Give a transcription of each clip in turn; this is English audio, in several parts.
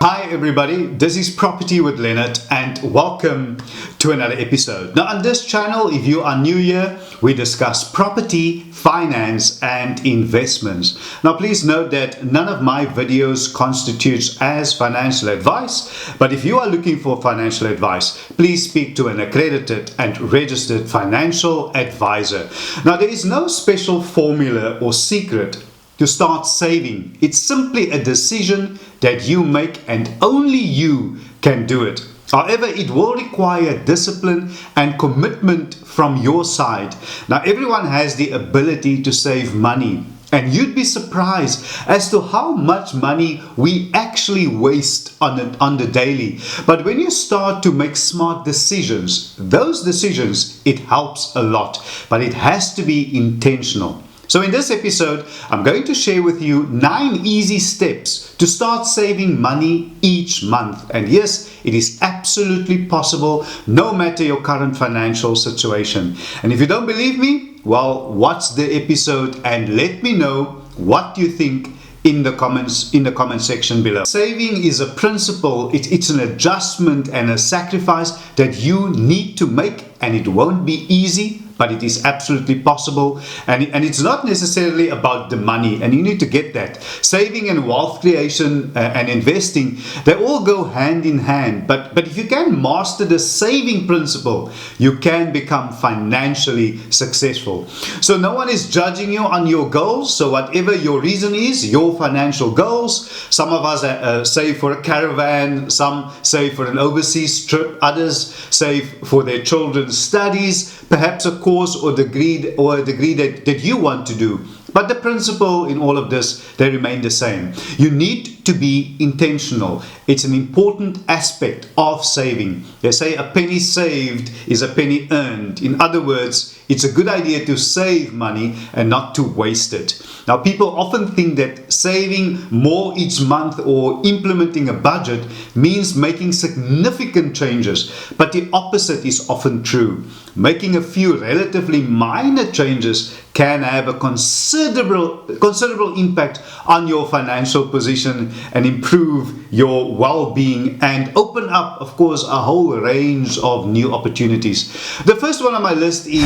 Hi everybody, this is Property with Leonard and welcome to another episode. Now on this channel, if you are new here, we discuss property, finance and investments. Now please note that none of my videos constitutes as financial advice, but if you are looking for financial advice, please speak to an accredited and registered financial advisor. Now there is no special formula or secret to start saving. It's simply a decision that you make and only you can do it. However, it will require discipline and commitment from your side. Now, everyone has the ability to save money, and you'd be surprised as to how much money we actually waste on the daily. But when you start to make smart decisions, those decisions, it helps a lot, but it has to be intentional. So in this episode, I'm going to share with you 9 easy steps to start saving money each month. And yes, it is absolutely possible no matter your current financial situation. And if you don't believe me, well, watch the episode and let me know what you think in the comment section below. Saving is a principle, it's an adjustment and a sacrifice that you need to make, and it won't be easy, but it is absolutely possible, and it's not necessarily about the money, and you need to get that. Saving and wealth creation and investing, they all go hand in hand, but if you can master the saving principle, you can become financially successful. So no one is judging you on your goals, so whatever your reason is, your financial goals, some of us save for a caravan, some save for an overseas trip, others save for their children's studies, perhaps a course or degree that you want to do. But the principle in all of this, they remain the same. You need to be intentional. It's an important aspect of saving. They say a penny saved is a penny earned. In other words, it's a good idea to save money and not to waste it. Now, people often think that saving more each month or implementing a budget means making significant changes, but the opposite is often true. Making a few relatively minor changes can have a considerable impact on your financial position and improve your well-being and open up, of course, a whole range of new opportunities. The first one on my list is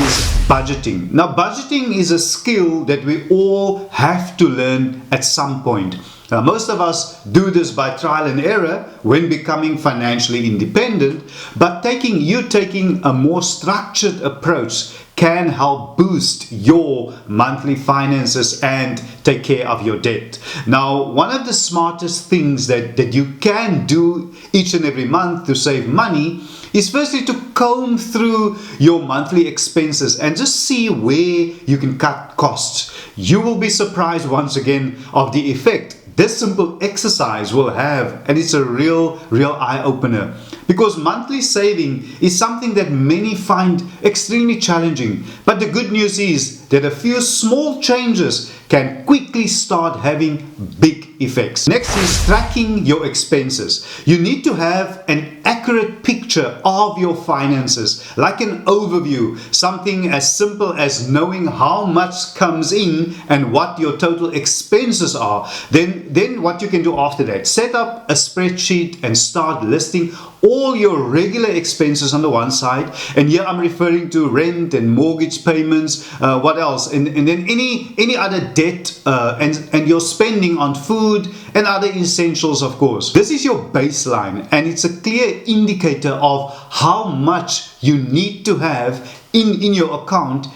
budgeting. Now, budgeting is a skill that we all have to learn at some point. Now, most of us do this by trial and error when becoming financially independent, but taking a more structured approach can help boost your monthly finances and take care of your debt. Now, one of the smartest things that you can do each and every month to save money is firstly to comb through your monthly expenses and just see where you can cut costs. You will be surprised once again of the effect this simple exercise will have, and it's a real eye-opener. Because monthly saving is something that many find extremely challenging. But the good news is that a few small changes can quickly start having big effects. Next is tracking your expenses. You need to have an accurate picture of your finances, like an overview, something as simple as knowing how much comes in and what your total expenses are. Then what you can do after that, set up a spreadsheet and start listing all your regular expenses on the one side, and here I'm referring to rent and mortgage payments, what else, and then any other debt and your spending on food and other essentials, of course. This is your baseline, and it's a clear indicator of how much you need to have in your account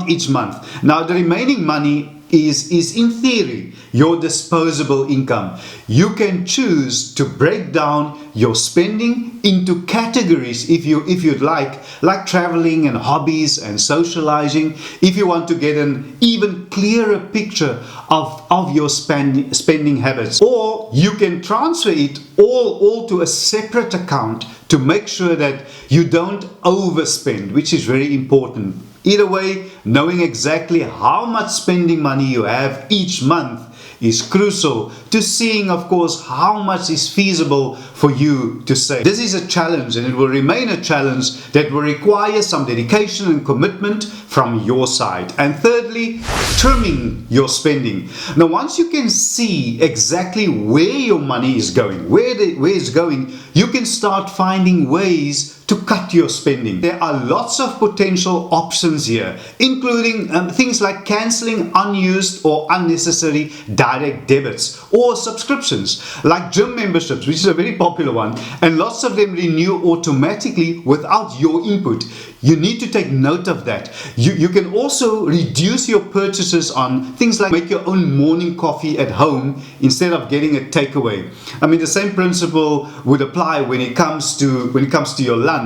each month. Now, the remaining money is in theory your disposable income. You can choose to break down your spending into categories if you'd like traveling and hobbies and socializing, if you want to get an even clearer picture of your spending habits. Or you can transfer it all to a separate account to make sure that you don't overspend, which is very important. Either way, knowing exactly how much spending money you have each month is crucial to seeing, of course, how much is feasible for you to save. This is a challenge, and it will remain a challenge that will require some dedication and commitment from your side. And thirdly, trimming your spending. Now, once you can see exactly where your money is going, where it's going, you can start finding ways to cut your spending. There are lots of potential options here, including things like cancelling unused or unnecessary direct debits or subscriptions like gym memberships, which is a very popular one, and lots of them renew automatically without your input. You need to take note of that. You can also reduce your purchases on things like make your own morning coffee at home instead of getting a takeaway. I mean, the same principle would apply when it comes to your lunch.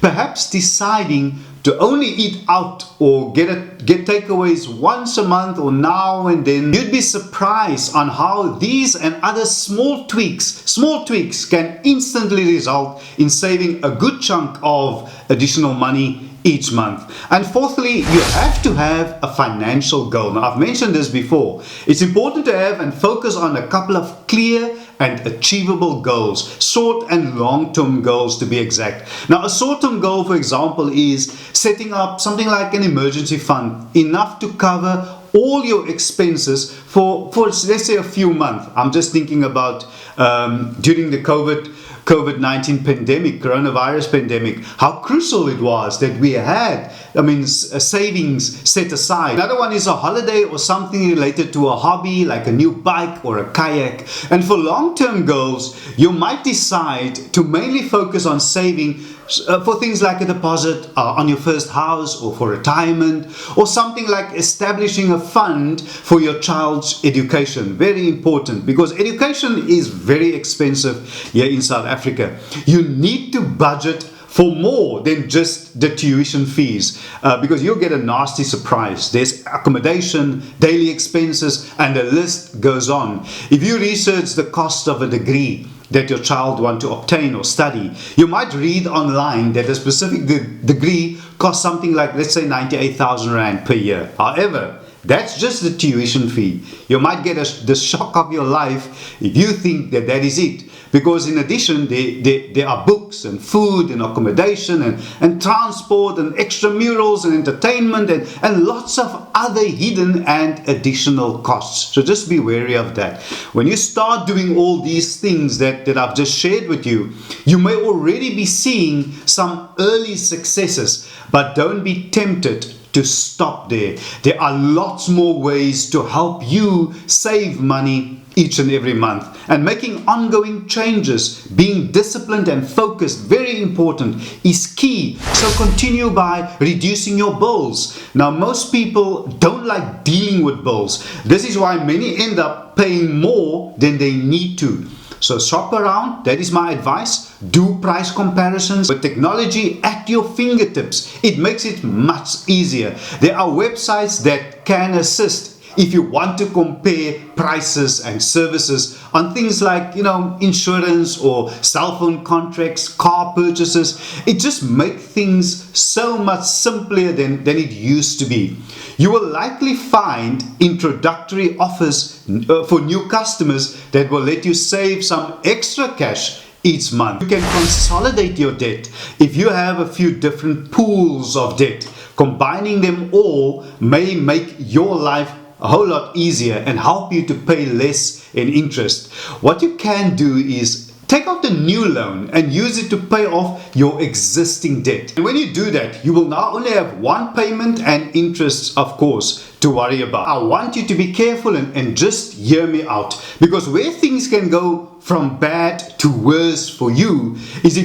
Perhaps deciding to only eat out or get takeaways once a month or now and then. You'd be surprised on how these and other small tweaks can instantly result in saving a good chunk of additional money each month. And fourthly, you have to have a financial goal. Now, I've mentioned this before. It's important to have and focus on a couple of clear and achievable goals, short and long-term goals to be exact. Now, a short-term goal, for example, is setting up something like an emergency fund, enough to cover all your expenses for let's say a few months. I'm just thinking about during the COVID-19 pandemic, coronavirus pandemic, how crucial it was that we had, savings set aside. Another one is a holiday or something related to a hobby, like a new bike or a kayak. And for long-term goals, you might decide to mainly focus on saving for things like a deposit on your first house or for retirement, or something like establishing a fund for your child's education. Very important, because education is very expensive here in South Africa. You need to budget for more than just the tuition fees, because you'll get a nasty surprise. There's accommodation, daily expenses, and the list goes on. If you research the cost of a degree that your child want to obtain or study, you might read online that a specific degree costs something like, let's say, 98,000 Rand per year. However, that's just the tuition fee. You might get the shock of your life if you think that is it. Because in addition, there are books and food and accommodation and transport and extramurals and entertainment and lots of other hidden and additional costs. So just be wary of that. When you start doing all these things that I've just shared with you, you may already be seeing some early successes, but don't be tempted to stop there. There are lots more ways to help you save money each and every month, and making ongoing changes, being disciplined and focused, very important, is key. So continue by reducing your bills. Now, most people don't like dealing with bills. This is why many end up paying more than they need to. So shop around, that is my advice. Do price comparisons. With technology at your fingertips, it makes it much easier. There are websites that can assist if you want to compare prices and services on things like, insurance or cell phone contracts, car purchases. It just makes things so much simpler than it used to be. You will likely find introductory offers for new customers that will let you save some extra cash each month. You can consolidate your debt. If you have a few different pools of debt, combining them all may make your life a whole lot easier and help you to pay less in interest. What you can do is take out the new loan and use it to pay off your existing debt. And when you do that, you will not only have one payment and interest, of course, to worry about. I want you to be careful and just hear me out, because where things can go from bad to worse for you is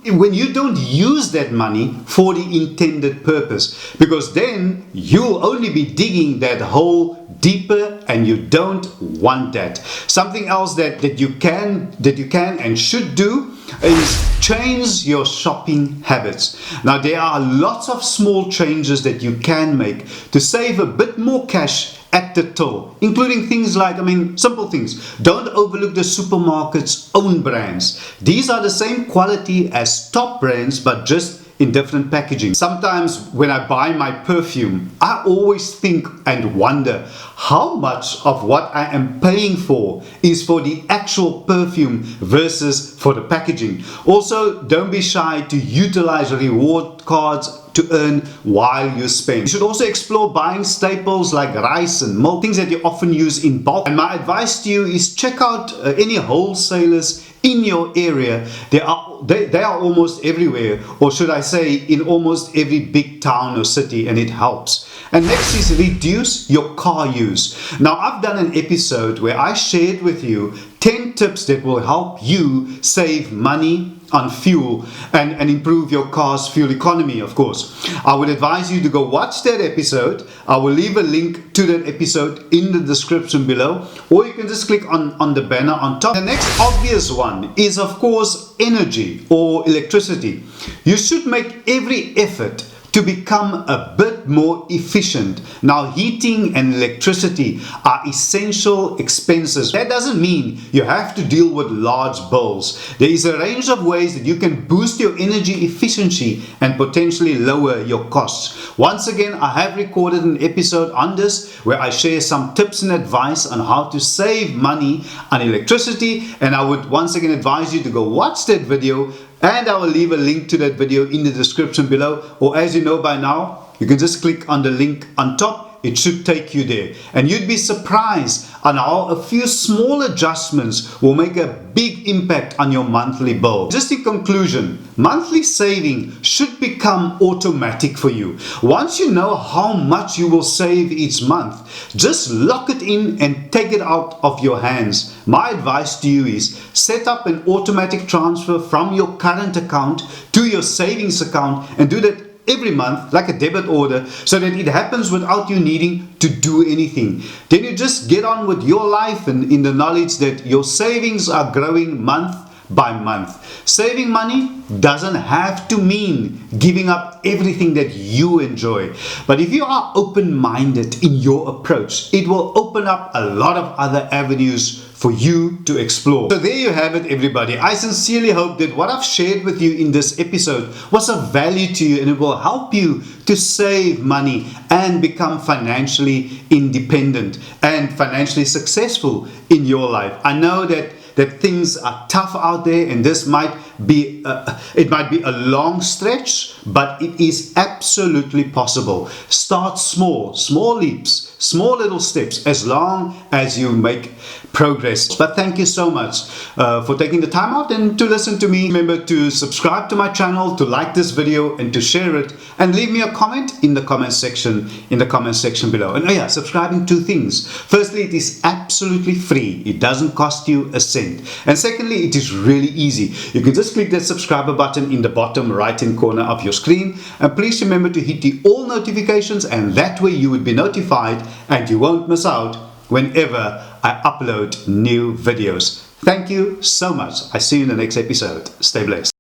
when you don't use that money for the intended purpose, because then you'll only be digging that hole deeper, and you don't want that. Something else that you can and should do is change your shopping habits. Now, there are lots of small changes that you can make to save a bit more cash at the till, including things like, simple things. Don't overlook the supermarket's own brands. These are the same quality as top brands, but just in different packaging. Sometimes when I buy my perfume, I always think and wonder how much of what I am paying for is for the actual perfume versus for the packaging. Also, don't be shy to utilize reward cards to earn while you spend. You should also explore buying staples like rice and milk, things that you often use in bulk. And my advice to you is check out any wholesalers in your area. They are almost everywhere, or should I say in almost every big town or city, and it helps. And next is reduce your car use. Now, I've done an episode where I shared with you 10 tips that will help you save money on fuel and improve your car's fuel economy, of course. I would advise you to go watch that episode. I will leave a link to that episode in the description below, or you can just click on the banner on top. The next obvious one is, of course, energy or electricity. You should make every effort to become a bit more efficient. Now, heating and electricity are essential expenses. That doesn't mean you have to deal with large bills. There is a range of ways that you can boost your energy efficiency and potentially lower your costs. Once again, I have recorded an episode on this where I share some tips and advice on how to save money on electricity, and I would once again advise you to go watch that video, and I will leave a link to that video in the description below, or as you know by now, you can just click on the link on top. It should take you there, and you'd be surprised on how a few small adjustments will make a big impact on your monthly bill. Just in conclusion, monthly saving should become automatic for you. Once you know how much you will save each month, just lock it in and take it out of your hands. My advice to you is set up an automatic transfer from your current account to your savings account, and do that every month like a debit order, so that it happens without you needing to do anything. Then you just get on with your life, and in the knowledge that your savings are growing month by month. Saving money doesn't have to mean giving up everything that you enjoy, but if you are open-minded in your approach, it will open up a lot of other avenues for you to explore. So there you have it, everybody. I sincerely hope that what I've shared with you in this episode was of value to you, and it will help you to save money and become financially independent and financially successful in your life. I know that things are tough out there, and this might be a long stretch, but it is absolutely possible. Start small leaps, small little steps, as long as you make progress. But thank you so much for taking the time out and to listen to me. Remember to subscribe to my channel, to like this video, and to share it, and leave me a comment in the comment section below. And subscribing, two things. Firstly, it is absolutely free. It doesn't cost you a cent. And secondly, it is really easy. You can just click that subscriber button in the bottom right hand corner of your screen, and please remember to hit the all notifications, and that way you would be notified and you won't miss out whenever I upload new videos. Thank you so much. I see you in the next episode. Stay blessed.